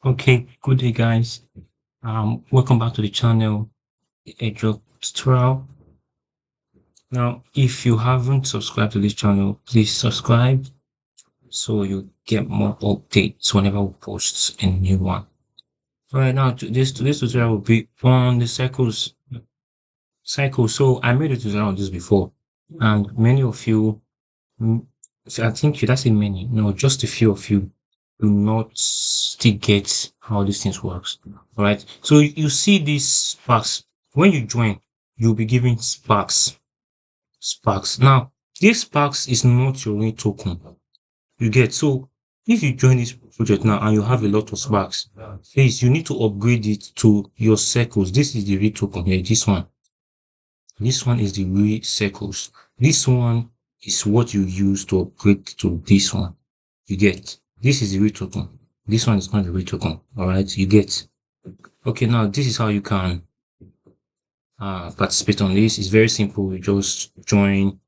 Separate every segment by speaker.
Speaker 1: Okay, good day, guys. Welcome back to the channel, Airdrop tutorial. Now, if you haven't subscribed to this channel, please subscribe so you get more updates whenever we post a new one. Right now, today's tutorial will be on the cycle. So I made a tutorial on this before, and many of you, mm, so I think should I say many? No, just a few of you do not still get how these things works. All right. So you see these sparks when you join, you'll be given sparks. Sparks. Now, this sparks is not your own token. You get so if you join this project now and you have a lot of sparks, please you need to upgrade it to your circles. This is the real token here. This one. This one is the real circles. This one is what you use to upgrade to this one. You get this is the real token. This one is not the real token. All right, you get. Okay, now this is how you can participate on this. It's very simple. You just join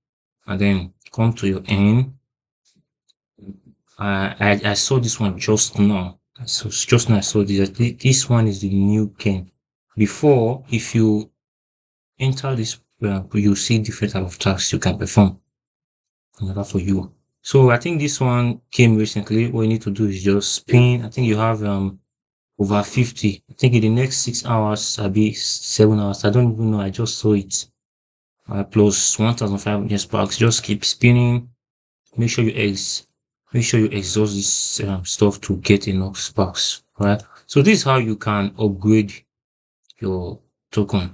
Speaker 1: and then come to your end. I saw this one just now. So just now I saw this. This one is the new game. Before, if you enter this, you see different type of tasks you can perform in order for you. So I think this one came recently. What you need to do is just spin. I think you have over 50. I think in the next 6 hours, I'll be 7 hours. I don't even know. I just saw it. Plus 1,500 sparks. Just keep spinning. Make sure you exhaust this stuff to get enough sparks. Right. So this is how you can upgrade your token.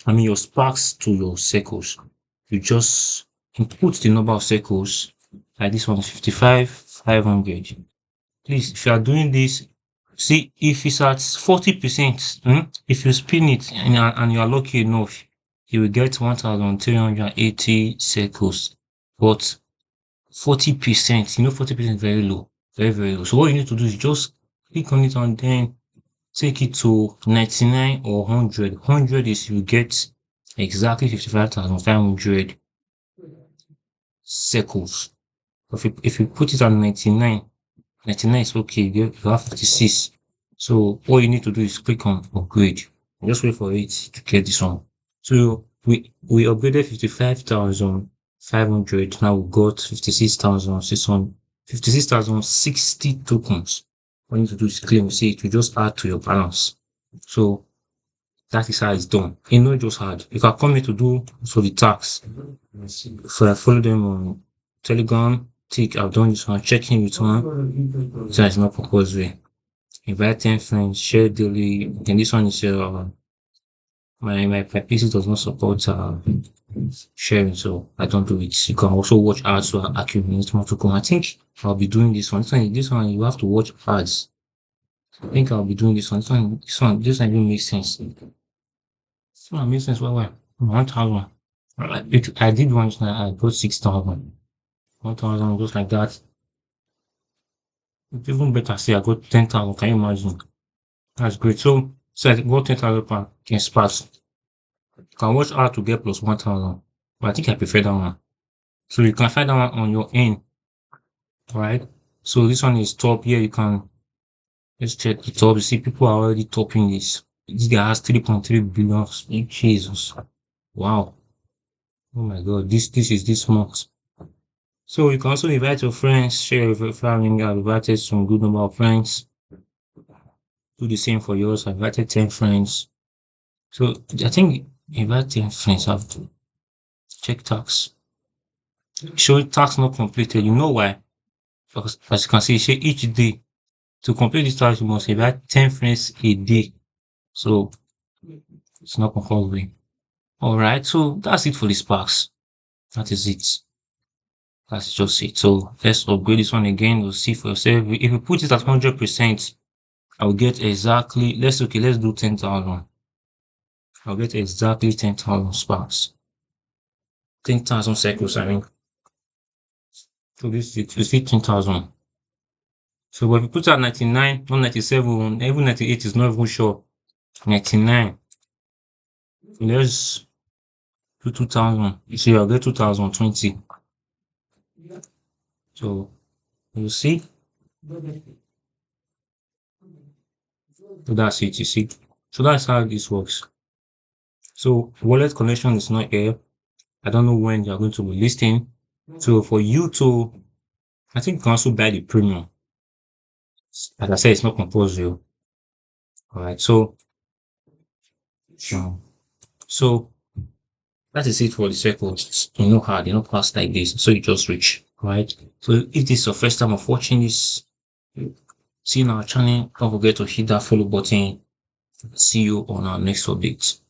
Speaker 1: I mean your sparks to your circles. You just input the number of circles. Like this one is 55,500. Please, if you are doing this, see if it's at 40%, if you spin it and you are lucky enough, you will get 1,380 circles. But 40%, 40% is very low, very, very low. So what you need to do is just click on it and then take it to 99 or 100. 100 is you get exactly 55,500 circles. If you put it at 99, 99 is okay, you have 56. So all you need to do is click on upgrade. Just wait for it to get this one. So we upgraded 55,500. Now we got 56,600, 56,060 tokens. What you need to do is claim, see it will just add to your balance. So that is how it's done. It's not just hard. You can come here to do for the tax. So I follow them on Telegram. I've done this one, checking with one. So it's not compulsory. Invite 10 friends, share daily. And this one is my PC does not support sharing, so I don't do it. You can also watch ads to accumulate more token. I think I'll be doing this one. This one you have to watch ads. I think I'll be doing this one. This one even makes sense. This one makes sense. Why? 1,000. I did once now. I got 6,000. 1,000 just like that. It's even better. Say I got 10,000. Can you imagine? That's great. So I got 10,000 pounds in sparks. You can watch how to get plus 1,000. But I think I prefer that one. So you can find that one on your end. Alright. So this one is top here. You can let's check the top. You see people are already topping this. This guy has 3.3 billion. Jesus. Wow. Oh my god. This is this month. So you can also invite your friends, share with your family. I've invited some good number of friends. Do the same for yours. I invited 10 friends. So I think invite 10 friends have to check tax. Show tax not completed. You know why? Because as you can see, say each day to complete this task, you must invite 10 friends a day. So it's not compulsory. Alright, so that's it for the sparks. That is it. That's just it. So let's upgrade this one again. We'll see for yourself. If you put it at 100%, I'll get exactly, let's do 10,000. I'll get exactly 10,000 sparks. 10,000 circles, I mean. So this is 10,000. So if you put at 99, not 97, even 98 is not even sure. 99. Let's do 2,000. So I'll get 2,020. So you see, So that's it, you see. So that's how this works. So wallet connection is not here. I don't know when you're going to be listing. So for you to, I think you can also buy the premium. As I said, it's not compulsory. All right. Um, so that is it for the circles. You know how they don't pass like this. So you just reach. Right. So if this is your first time of watching this, seeing our channel, don't forget to hit that follow button. See you on our next update.